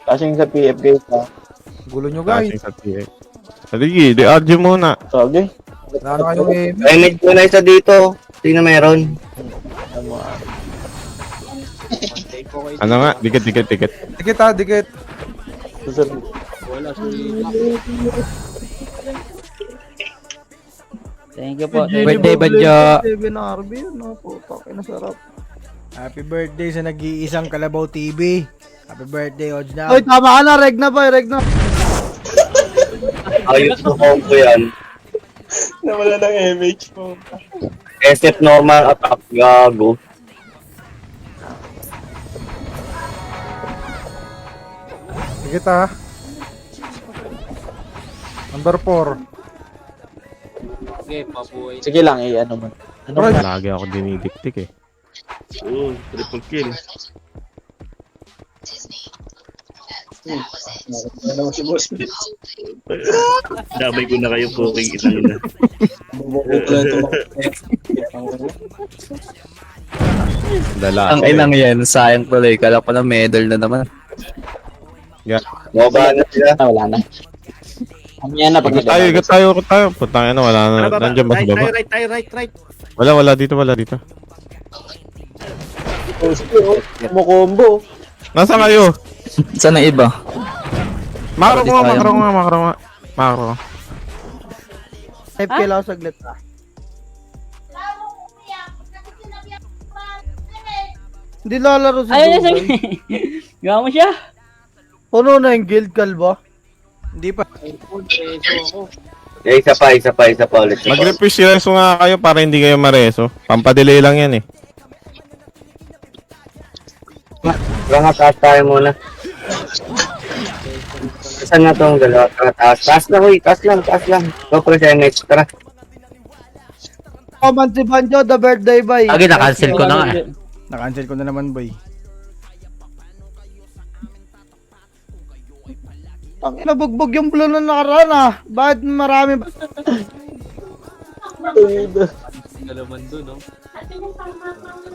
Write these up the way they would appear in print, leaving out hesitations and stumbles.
Kasing sa PF guys ha. Gulo nyo guys. Kasing sa PF. Sige, di-RG muna. Sige. Wala na kayong aim. Ay, need ko na isa dito. Sino meron? Ano nga? Dikit. Dikit ha, dikit. Susunod. Thank you po. Birthday Banjo. 7 RB, no? Putak, nasarap. Happy birthday sa nag-iisang Kalabaw TV. Happy birthday, Ojna. Oy, tama ka na, reg na boy, reg na. Ayos na combo yan. Nawala ng MH mo. SF normal attack. Gago. Dikit ha. Number 4. Sige lang ano man. Ano man? Lagi ako dinidiktik eh. Oo, triple kill. Ano si boss? Damay ko na kayo cooking isang na. Dala. Ang inang yan, sayang pala eh. Kala ko na medal na naman. Mababa na sila. Wala na. Yan na pag Ikot tayo. Putangin na, wala na. Nandiyan ba sa baba? Right. Wala dito. Combo. Nasaan kayo? Saan ang iba? Makro nga. FK lang ako saglit. Hindi lalaro si Ayun na Dubai. sabi. Gawa mo siya. Puno na yung guild kalba. Hindi pa. Eh, isa pa ulit. Mag-refresh reso nga kayo para hindi kayo mareso. Pampadelay lang yan eh. Mga taas tayo muna. Saan nga itong dalawa? Taas na, huy. Taas lang. Go for siya yung extra. Comment si Banjo, the birthday boy. Lagi na-cancel ko na nga eh. Na-cancel ko na naman, boy. Ang nabugbog yung blue na nakaraan ah. Bakit marami ba?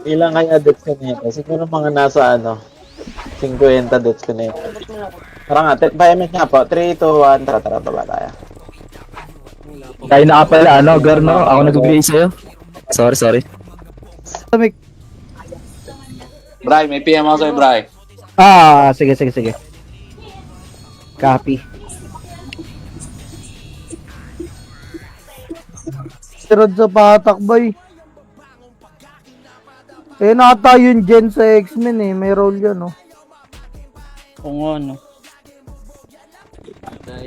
Ilang kaya deaths ko na yun? Siguro mga nasa 50 deaths ko na yun. Tara nga, pa-MX nga po. 3, 2, 1, tara, baba tayo. Tayo na ka pala, Garno? Ako nag-play sa'yo. Sorry. Tamik. Bray, may PM ako sa'yo, Bray. Ah, sige. Copy. Sirad sa patak boy. Nata yung Gen sa X-Men eh. May role yan oh. Kung ano.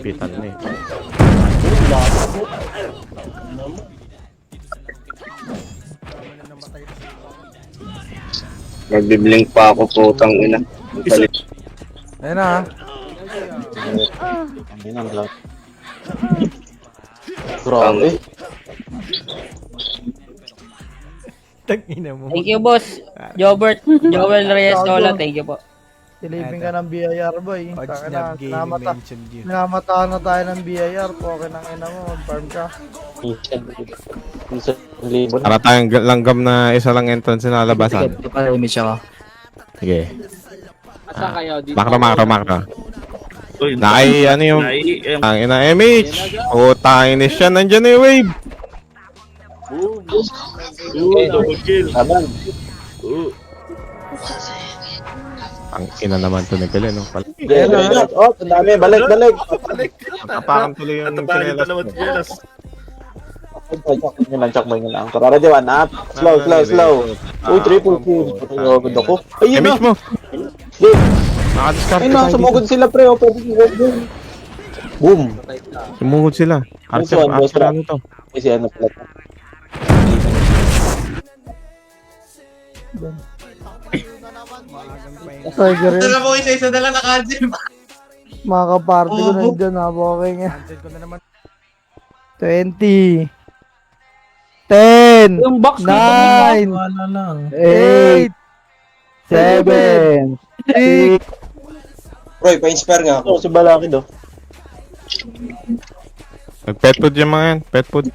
Pitan na eh. Nagbiblink pa ako, putang ina. Ayun na ha. Ang ginang lang. Grabe. Tag-ina mo. Thank you, boss. Joel Reyes Sola, thank you po. Silipin ka ng BIR boy. Odsnab Gaming mentioned you. Namataan na tayo ng BIR. Poke ng ina mo. Mag-farm ka. Isa libo na. Para tayong langgam na isa lang entrance na labasan. Ito pala image ako. Sige. Saan kayo? Dito. Makro. Uy, Nakay, ano yung... Ang ina MH. Utangin na siya. Nandiyan na yung wave. double kill. Taban. Ang ina naman to nagkali, no? Oh, ang dami. Balik. Kapakan tuloy yung Natapagan chinelas pa naman mo. chinelas. Chakboy nyo lang. Tara, ready, one up. Slow. Uy, triple kill. Patayagod ako. Ayun na. MH mo. Nakadiscard Ayun ka na, tayo sumugod dito. sila pre. O, pwede sumugod. Boom. Sumugod sila. Boss one, boss Archer one. ano to? Kasi ano pala. Tiger yun. mo isa na lang naka-cancel. Mga kaparty ko na dyan ha. Poke nga. Cancel ko na naman. 20. 10. Yung box dito, 9. 8. 7. 6. Roy, pa-inspire nga ako. Si Balaki do. Nag-pet food yung mga yan. Pet food.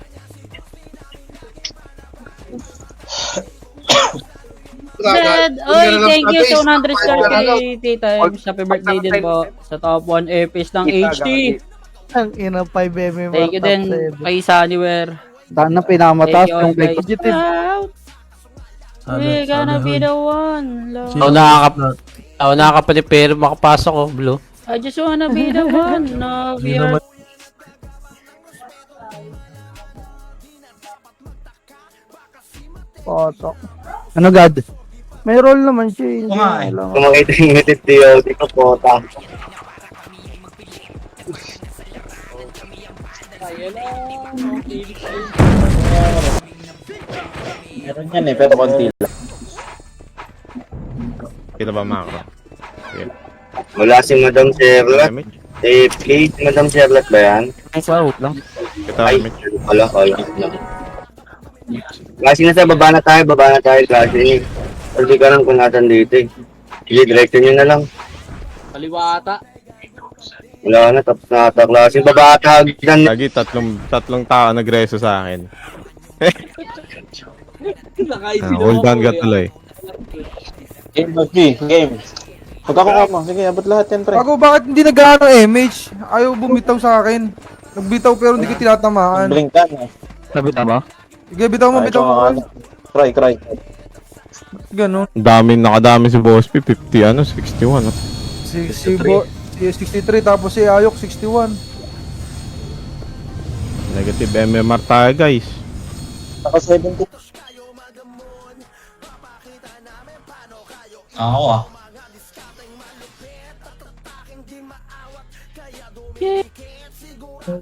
Dad, oy, thank you sa 100 stars kay Tita Ems. Happy birthday din po sa top 1 airpiece ng HD. Ang ina 5mm. Thank you din kay Sunnywear. Sana pinamataas Thank you all, yung guys. positive. Out. We're gonna be the one. Love. Ako nakakapalipero makapasok ko, Blue. I just wanna be the one. No, we are... Potok. Ano God? May role naman siya. Hindi kailangan. Kung makita yung ngitid DOD ko, pota. Meron yan eh, pero konti lang. Kita ba macro? Okay. Wala si Madam Charlotte. Damage. Please, Madam Charlotte ba yan? Wow, lang. Kita Ay, damage. wala. Kasi nasa baba na tayo, kasi hindi ka lang kung natin dito eh. Sige, direction nyo na lang. Kaliwa ata. Wala na, tapos na ata klase. Baba ata, hagdan. Lagi tatlong tao nagreso sa akin. Hold on ka tuloy. Game of game. Pag ako mo, sige, abot lahat yan, pre. Ako, bakit hindi nag-ano MH? Ayaw bumitaw sa akin. Nagbitaw pero hindi ko tinatamaan. Blink ka na. Sabi tama? Sige, bitaw mo, bitaw mo. Cry. Ganun. Nakadami si Boss P, 50 61. Si 63 tapos si Ayok 61. Negative MMR tayo guys. Naka 70. Ako ah.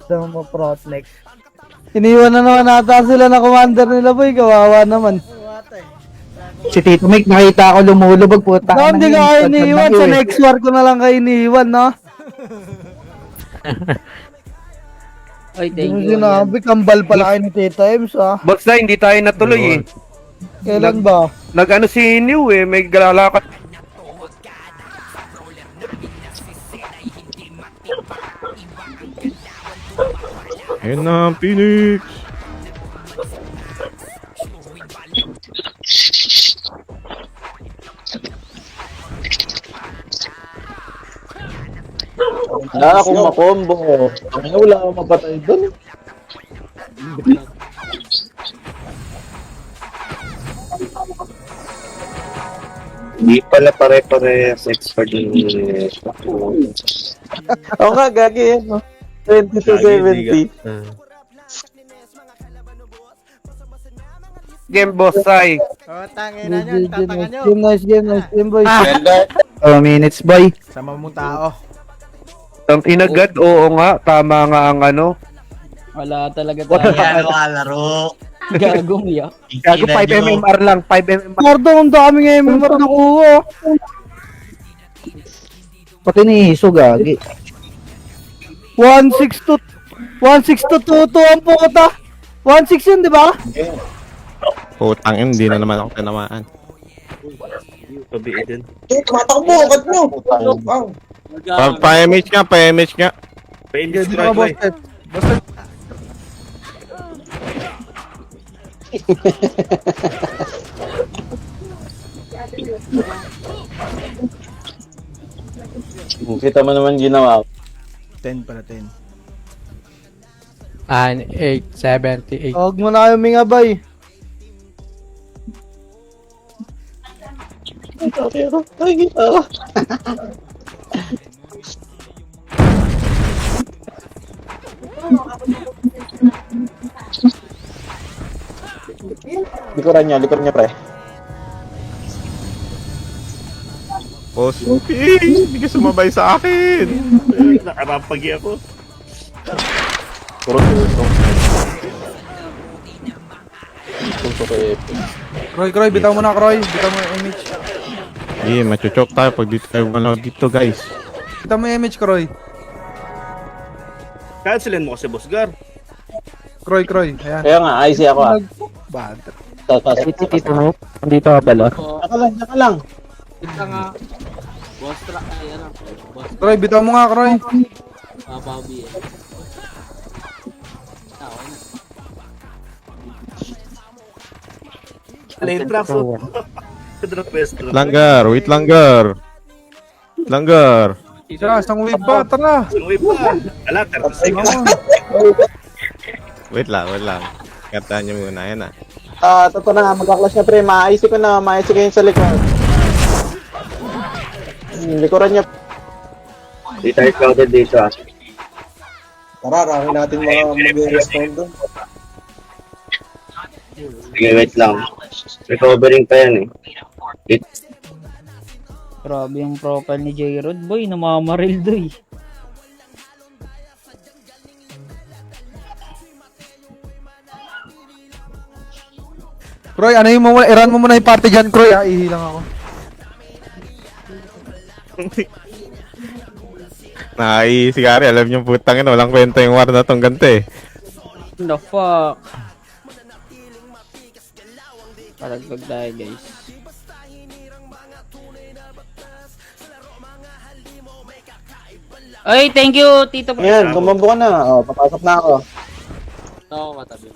Daw mo protect. Iniwan na naman ata sila na commander nila boy. Kawawa naman. Si Tito Mike, nakita ako lumulubog puta. No, hindi ka kayo iniwan. Sa next war ko na lang kayo iniwan, no? Oy, thank you. Sinabi, kambal pala kayo ni Tita Ems, ah. Boss na, hindi tayo natuloy eh. Kailan ba? Nag-ano si New eh, may galalakat. Ayun na, Phoenix. Wala akong makombo. Wala akong mapatay doon. Hindi pala pare-parehas expert yung Oo nga, gagi yan, no? 20 to 70. game boss ay. Oh, tangin na nyo, tatangan nyo. Nice game, boy. 2 minutes, boy. Sama mong tao. Ang inagad, oo nga, tama nga ang ano. Wala talaga tayo. laro. Gagong ya. Gago 5 MMR lang, 5 MMR. Mardo, ang dami nga yung member na kuha. Pati ni Hiso, gagi. 1-6 to 2 ang puta. 1-6 yun, di ba? Putang ina, hindi na naman ako tinamaan. Pabiin din. Pa-MH nga, pa-MH nga. Pa-English Hindi ka boss. Basta Kita mo naman ginawa ko. 10 pala, 10. 8, 78. Huwag mo na kayo mingabay. Likuran niya, pre. Boss P, hindi ka sumabay sa akin. Nakarapagi ako. Puro tuso. Tuso ko eh. Kroy, bitaw mo na, Kroy. Bitaw mo yung image. Machuchok tayo pag dito tayo wala dito guys. Bitaw mo yung image, Kroy. Cancelin mo kasi, Boss Gar. Kroy. Ayan. Kaya nga, IC ako ah. Bad. Si Tito Mike, nandito ka pala. Naka lang. Kita nga. Boss track ay ano. Boss Kroy, bitaw mo nga, Kroy. Papabi eh. Lane trap. Drop best. Wait lang, Gar. Wait lang, Gar. Wait lang, Gar. Tara, isang wave pa, tara. Uy pa. Ala, 36. Wait lang. Kartahan nyo muna, yan ah. Totoo na, magka-clash na pre. Maayos ko na, maayos ko yun sa likod. Likuran niya. Di tayo scouted dito ah. Tara, rami natin mga mag-respond doon. Sige, wait lang. Recovering pa yan eh. Grabe yung profile ni J-Rod, boy. Namamaril doy. Kroy, ano yung muna, i-run mo muna yung party dyan, Kroy, ihilang ako. Si Gary, alam niyo putang ina, walang kwenta yung war na tong ganito eh. What the fuck? Palagpag tayo, guys. Ay, thank you, Tito. Ayan, kumambo ka na. Papasok na ako. Oo, matabi.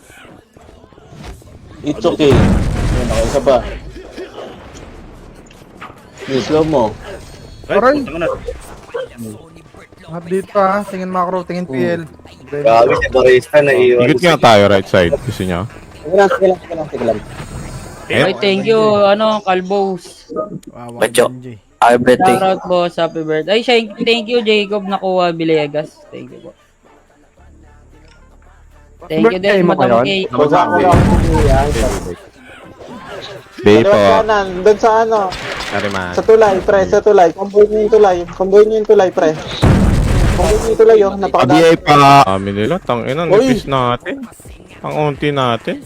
It's okay. Ayan, ako isa pa. Slow mo. Ay, putang na. Update pa, tingin macro, tingin PL. Grabe si Barista na iwan. Ikot nga tayo right side. Gusto niyo? Sige lang. Ay, thank you, Kalbos. Wawa, Bacho. Benji. Happy birthday. Shoutout, boss. Happy birthday. Ay, thank you, Jacob Nakuha Villegas. Thank you po. Thank you Birthday din, mo Madam ngayon? K. Basa ko lang ako yan. Day po. Doon sa ano, Sorry man. sa tulay, pre, sa tulay. Combine niyo yung tulay. Combine niyo yung tulay, pre. Combine niyo yung tulay, oh. Napakadami. ABI pa. Kami nila, tangina, Uy! nipis natin. Ang unti natin.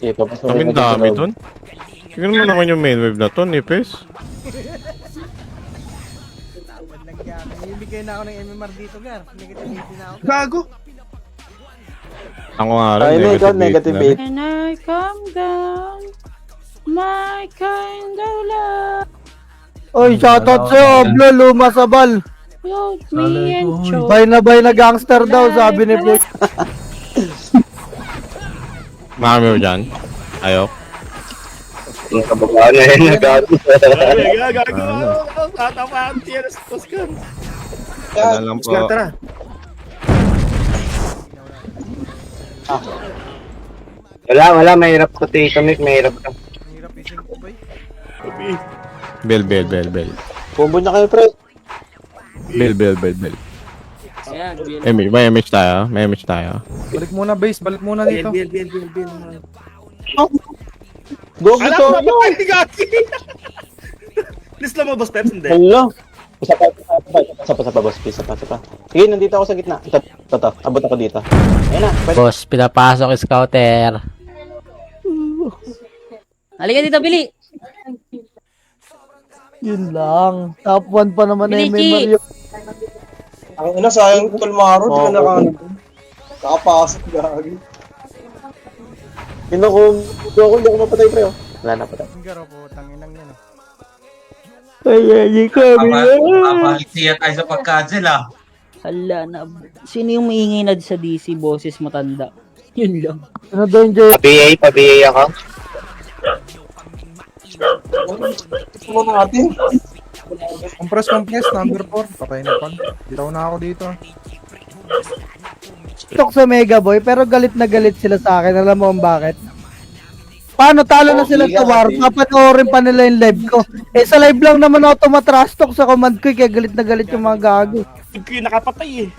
Okay, papasukin Kami natin sa dami loob. dun. Tignan mo naman yung main wave na to, nipis. Bibigay na ako ng MMR dito, Gar. Negative na ako. Gago! Ako nga rin, Ay, ikaw, negative negative 8. na rin. And I come down, my kind of love, Oy, shoutout sa'yo, Oblo, Lumasabal. float me and choke. Bay na gangster daw, sabi ni Boy. Marami mo dyan. Ayok. Yung kababaan na yan, nagagawa. Gago. Tatamaan siya na sa Oscar. Ano lang po. Tara. Wala, mahirap ko Tito Mick, mahirap ka. Hirap ising ko, boy. Bell. Combo niya kayo, pre. Bell. Ayan, BL. May image tayo. Balik muna, base. Balik muna dito. Bil. Go, Alam go, mo go. ba? Ay, gagi. Please lang mo, boss Peps, hindi. Hello. Isa pa, boss. Isa pa. Sige, nandito ako sa gitna. Ito. Abot ako dito. Ayan na. Pwede. Boss, pinapasok scouter. Halika dito, Billy. Yun lang. Top 1 pa naman Bilichi. MMR yun. Ang ina, sayang Tulmaro, di ka nakapasok, gagi. Hindi ako mapatay, pre. Wala na patay. Ang garo po, tanginang yan. Ay, kami na. Siya tayo sa pagkazel ah. Hala na. Sino yung maingay na sa DC, boses matanda? Yun lang. Ano doon, Jay? Pa-BA ako. Gusto mo natin? Compress, number 4. Patay na pan. Bitaw na ako dito. TikTok sa Mega Boy, pero galit na galit sila sa akin. Alam mo kung bakit? Paano talo na sila sa war? Papanoorin pa nila yung live ko. Eh sa live lang naman ako tumatrash talk sa command ko, kaya galit na galit yung mga gago. Yung nakapatay eh.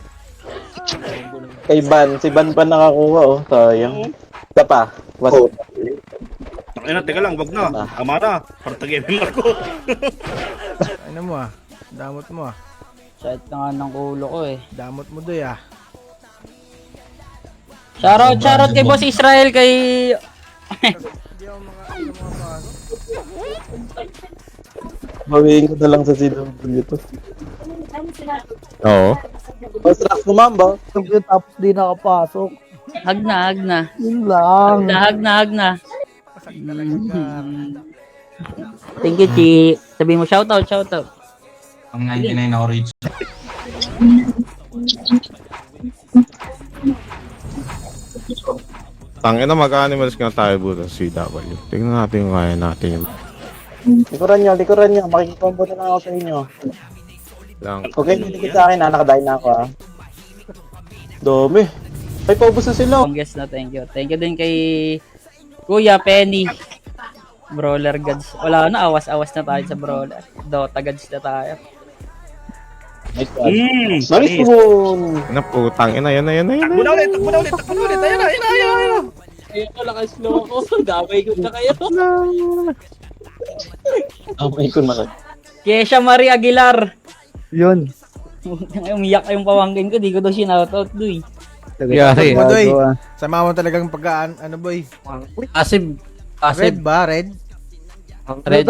Kay Ban. Si Ban pa nakakuha, oh. Sayang. Isa pa. Teka lang, wag na. Ama na. Parang tag-MMR ko. Ano mo ah? Damot mo ah. Shit na nga ng ulo ko eh. Damot mo doy ah. Shoutout kay Boss Israel, kay... Bawiin ko na lang sa CW to. Oo. Boss Rax kumamba. Tapos di nakapasok. Hag na. Yun lang. Hag na. Thank you, Chi. Sabihin mo, shoutout. Ang 99 na orange. Tangina, mag-animals nga tayo buto sa CW. Tingnan natin kung kaya natin yung Likuran nyo. Makikikombo na lang ako sa inyo. lang. Okay, dikit sa akin, nakadahin na ako, ha. Dami. Ay, paubos na sila. Longest na thank you. Thank you din kay Kuya Penny. Brawler gods. Wala na, awas-awas na tayo sa brawler. Dota gods na tayo. Nice one. Nice one. Ano po, tangina, yan na. Takbo na ulit. Ayun na. Ayun ko, slow ako. Damay ko na kayo. May ko na. Kesha Marie Aguilar. Yun. Umiyak yung pamangkin ko, di ko daw sinoutout, doy. Yari. Mo, Doy. Sama mo talagang pagkaan, ano boy? Asib. Red ba? Red? Red.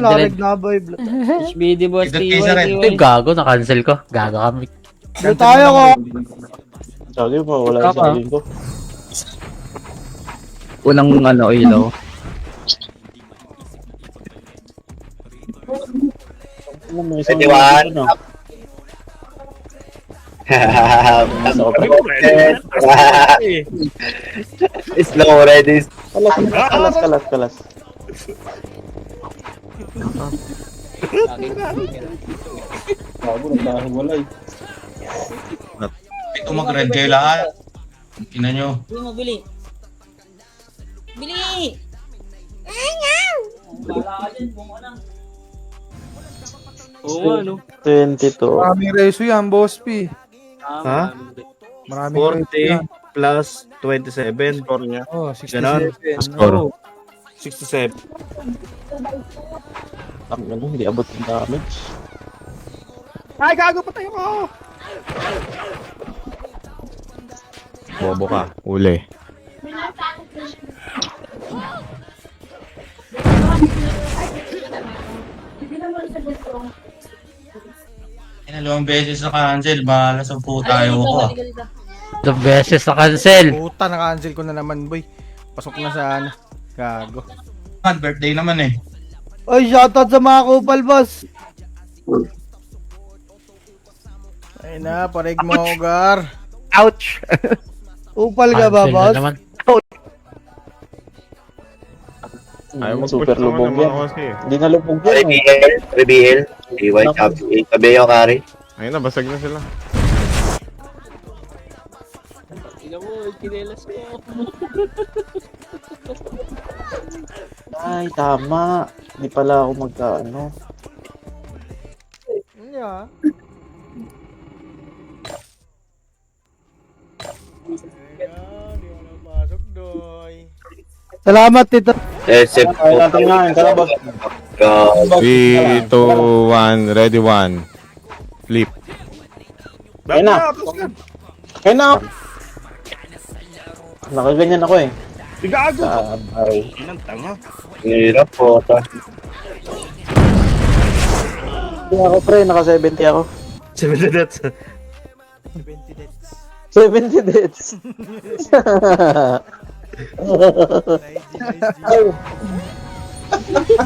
Larig na boy. Blue HBD boss, TY. Gago, na-cancel ko. Gago kami. tayo ko. Sabi mo, wala yung sabihin ko. Unang ilaw. Ano mo, isang 21. ano? Slow ready. Kalas. Bago, nagkahiwalay. Ito mag-red kayo lahat. Ina nyo. Bili mo, bili. Bili! Oo nga, no? 22. Maraming reso yan, boss P. Ha? Maraming reso yan. Plus 27. Score niya. Oh, Ganon. 67. Score. 67. Ang ano, hindi abot yung damage. Ay, gago, patay ako! Bobo ka. Uli. Dalawang beses na cancel. Bahala sa puta tayo ko. The beses na cancel. Puta, na-cancel ko na naman boy. Pasok na sa ano. Gago. Birthday naman eh. Oy, shoutout sa mga kupal, boss. Ay na, parig mo, Gar. Ouch. Kupal ka ba, Cancel na boss? naman. Ayaw mo Super lubog yan. kasi. Hindi na lubog yan eh. Reveal. DY, tabi ako, Kari. Ayun na, basag na sila. Tingnan mo, kinelas ko. Ay, tama. Hindi pala ako magkaano. Yeah. Salamat, Tito. SF. Ay, natin nga, yung kalabas. 3, 2, 1, ready 1. Flip. Ayun na. Ayun na. Nakaganyan ako eh. Gago! Ay. Inang tanga. Hirap po. Hindi ako pre, naka 70 ako. 70 deaths. 70 deaths.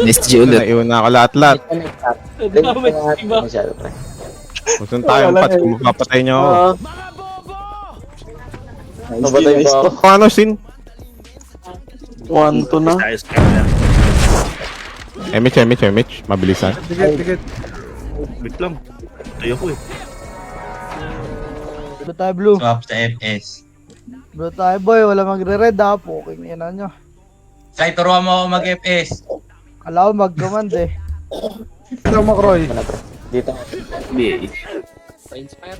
Next G ulit. Naiwan na ako lahat-lahat. Damay, iba. Masyado pre. Kung tayong pats, kung mapapatay niyo ako. Nabatay ba ako? Ano, Sin? 1-2 na. Ayos ka na. Emich. Mabilisan. Ticket. Wait lang. Tayo ko eh. Blue tayo, blue. Swap sa FS. Blue tayo, boy. Wala magre-red, ha. Poking yan na nyo. Say, turuan mo ako mag-FS. Kala ko mag-command, eh. Ito mo, Kroy. Ano pre? Dito. Pa-inspire.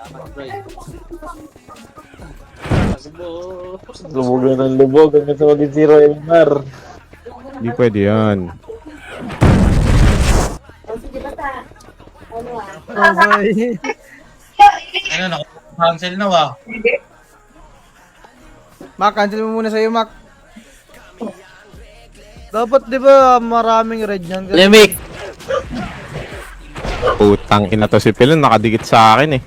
Salamat, bro. Lubog na ng lubog. Hanggang sa maging 0 Elmar. Hindi pwede yan. Okay. Ano, naka-cancel na ba? Mac, cancel mo muna sa'yo, Mac. Dapat, di ba, maraming red yan? Lemik. Putang ina to si Pilon, nakadikit sa akin eh.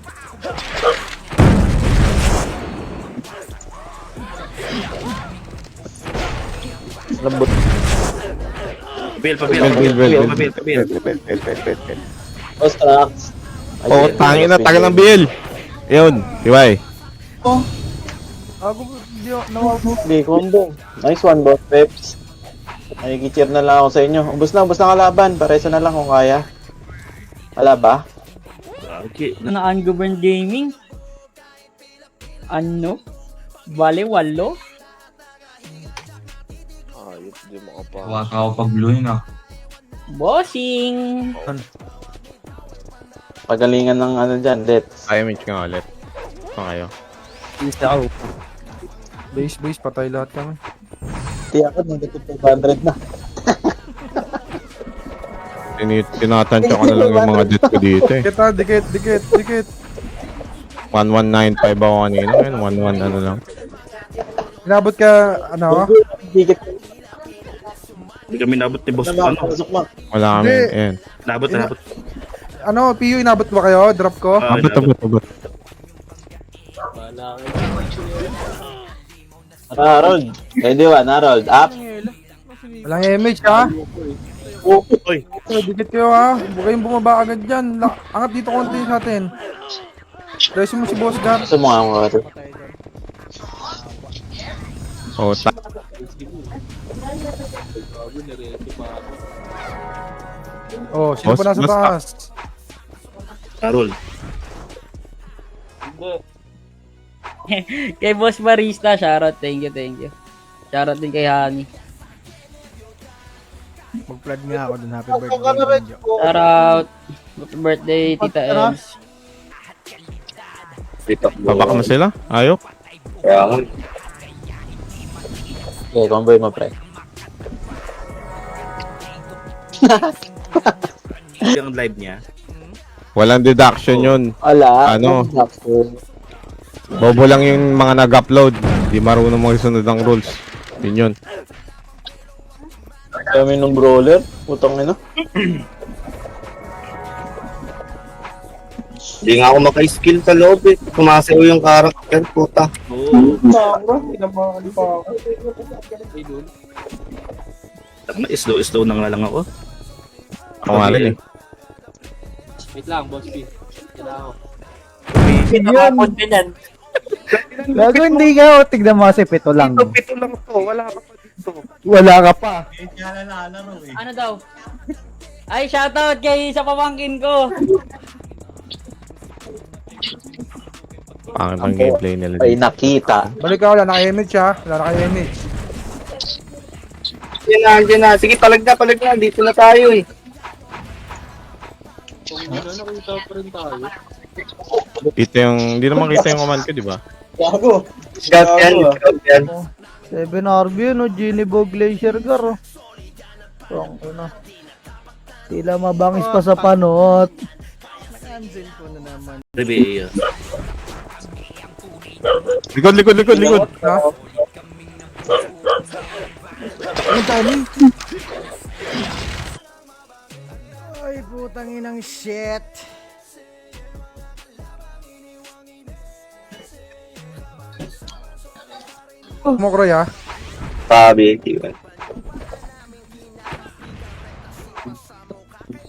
Lambot. Pabil. Ostrax. Oh, tangin na, tagal ng bill. Yun, diway. pa. Ako, hindi ako, nawawa. Hindi, combo. Nice one, boss Peps. May na lang ako sa inyo. Ubus na kalaban. Pareso na lang kung kaya. Wala ba? Okay. Na ungoverned gaming? Ano? Bale, walo? Wala ka ako pag-blueing ah. Bossing! Pagalingan ng ano dyan, let's. IMH nga ulit. Kung kayo. Base, patay lahat kami. Di ako, nandito 500 na. Tinatansya ko na lang yung mga death ko dito eh. Dikit. 1195 ako kanina. Ngayon, 11 ano lang. Inabot ka, ano? Dikit Hindi kami nabot ni boss. na Ano? pasok mo. Wala kami. Hindi. Ayan. Nabot. Ano, PU, inabot ba kayo? Drop ko? Abot. Harold. Ready one, Harold. Up. Walang image ha? Oy. Dikit kayo ha? Huwag kayong bumaba agad dyan. Angat dito konti natin. Resin mo si Boss Gar. Gusto mo nga mga ito. Oh, Oh, sino Boss, pa nasa boss, taas? Carol. Kay Boss Barista, shoutout. Thank you. Shoutout din kay Hani. Mag-flood nga ako dun. Happy birthday. Benjo. Shoutout. Happy birthday, Tita Ems. Dito. babak na sila. Ayok. Kaya ako. Okay, convoy mo, pre. Yung live niya. Walang deduction yun. Wala. Ano? Bobo lang yung mga nag-upload. Di marunong magsunod ng rules. Yun yun. Kami ng brawler. Putang ina. Hindi nga ako maka-skill sa loob eh. Kumasayo yung character, puta. Oo. Sobra, pinamahal pa ako. Slow na nga lang ako. Ako nga rin eh. Wait lang, boss P. Yan ako. Gago, hindi ka. O, tignan mo kasi pito lang. Pito lang to, wala ka pa dito. Wala ka pa. Ano daw? Ay, shoutout kay sa pamangkin ko. Pangit ang gameplay nila Ay, dito. nakita. Balik ka, wala naka-image ha? Wala naka-image. Diyan na. Sige, palag na. Dito na tayo eh. Nakita pa rin tayo. Kita yung, hindi naman kita yung command ko, di ba? Gago. Scout yan. 7 RB yun, o. Genie Bog Glacier Gar, o. Ano. Tila mabangis pa sa panot. Rebe. Likod. Ha? Ano timing? Ay, putang inang shit. Mokroy ha? Sabi, Tiwan.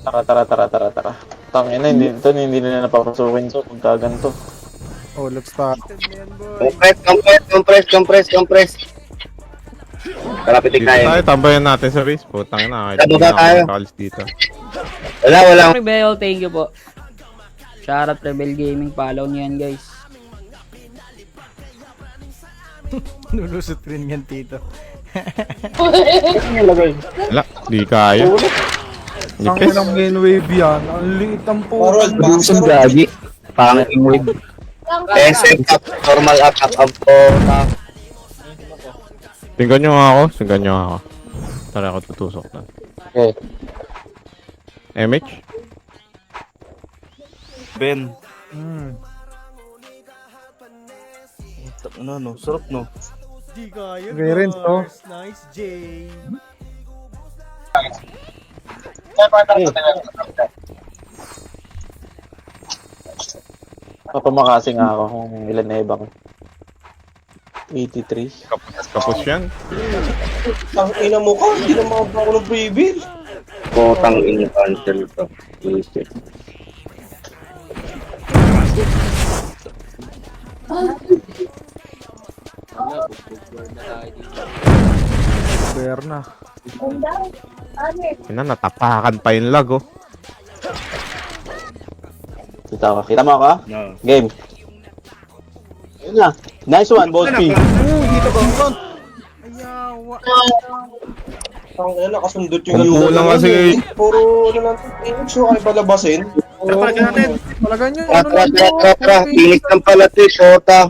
Tara. Tangina, hindi nila napapasukin to. Pagka ganito. Oh, let's start. Compress. Tara, pitik Dito tayo. tayo, tambayan natin sa base. Putang na, kahit Baba hindi na tayo. ako makalis dito. Wala. Rebel, thank you po. Shoutout Rebel Gaming, follow niyo yan guys. Nulusot rin yan, Tito. Wala, di kaya. Ang Nipis. ilang main wave yan. Ang liit ang Harold, puta. boxer. Gagi. Pangit yung wave. SM up, normal attack up po. Tingnan nyo nga ako. Tara ako tutusok na. Okay. MH? Ben. Hmm. Ano, sarap no. Di kaya. Rin to. Nice, Jay. Papamakasi nga ako kung ilan na ibang. 83. Kapos yan. Ang ina mo ka, hindi na makabra ako ng pre-build. Putang ina cancel to. Bullshit. Wala, bugbog na tayo dito. Bear na. Ina, natapakan pa yung lag, oh. Kita mo ako? No. Game. Ayun na. Nice one, Boss P. Dito ba ang Ayawa. Ang ina, kasundot yung Kung kulang kasi- Puro ano lang. So, ay palabasin. Napalaga natin. Talaga nyo. Tra. Pinik ng pala to, Sota.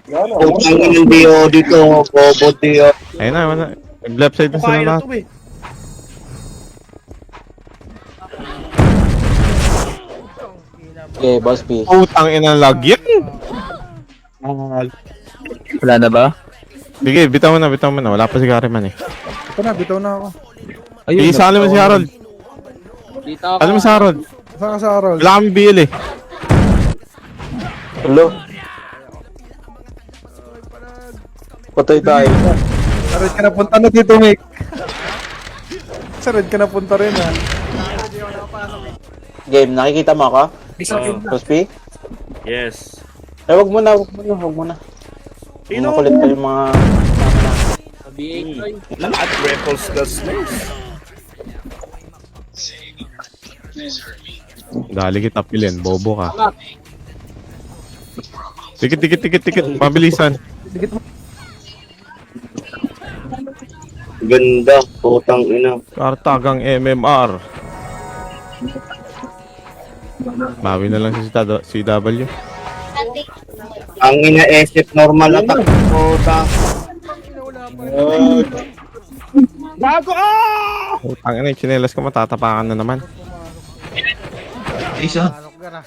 Yan, Putang ng Dio dito, Bobo Dio. Ayun na, wala. Left side na sila Kukain na lahat. to eh. Okay, Boss P. Putang ina lag yan. Wala na ba? Sige, bitaw mo na. Wala pa si Kariman, eh. Ito na, bitaw na ako. Sige, sali mo si Harold. Dito ako. Sali mo si Harold. Saan ka sa Harold? Wala kami BL, eh. Hello. Patay tayo. Sa red ka na punta na dito, Mick. Sa red ka na punta rin, ha? Game, nakikita mo ako? Boss P? Yes. Eh, wag mo na. Sino? Makulit pa yung mga... Sa B8 ko. Lahat Rebels gas na. Dali kita pilin, bobo ka. Tikit. Pabilisan. Ganda, putang ina. Kartagang MMR. Bawi na lang si CW. Ang ina SF normal attack. Puta. Bago! Ah! Putang ina, yung chinelas ko matatapakan na naman. Anok ka na.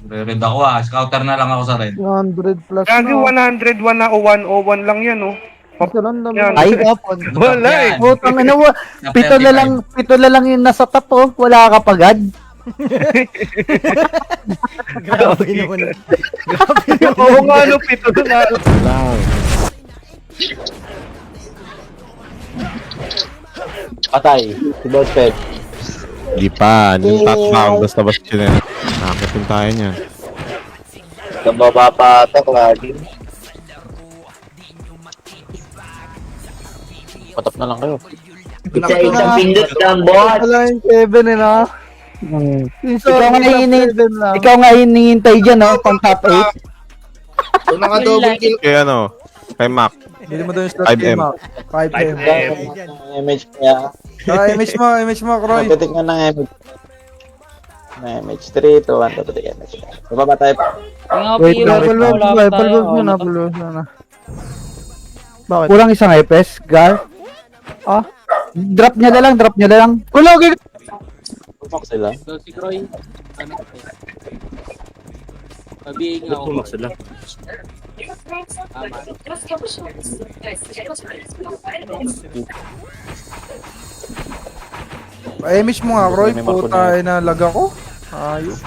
Red ako scouter na lang ako sa red. 100 plus Gagi, na. 100, 101 lang yan, oh. Ito lang naman. Yan. Ay, kapon. Wala eh. Putang ina mo. Pito na lang yung nasa top, oh. Wala ka pagad. Grabe naman. Oo nga, no, pito na. Lang. Patay. Si Boss Pep. Di pa, yung touchdown, basta chinelas. Nakakitin tayo niyan. Kababa pa attack lagi. Patap na lang kayo. Isa-isang pindot lang, boss. Wala yung Kevin, eh, no? Ikaw nga hinihintay dyan, no? Pang top 8. Kung naka-double kill. Kaya ano, kay Mac. Hindi mo doon yung slot 5M. game, ha? 5M. Image kaya. Image mo, Kroy. Magtitik nga ng image. Image 3 to 1 to 3 image. Bababa tayo pa. Wait, level na. Bakit? Kulang isang epes, Gar. Ah, drop niya na lang. Kulogin! Pumak sila. So, si Croy. Ano ko? Sa B8 nga ako. Pumak sila. Tama. Image mo nga, Kroy. Puta, na lag ako. Ayos.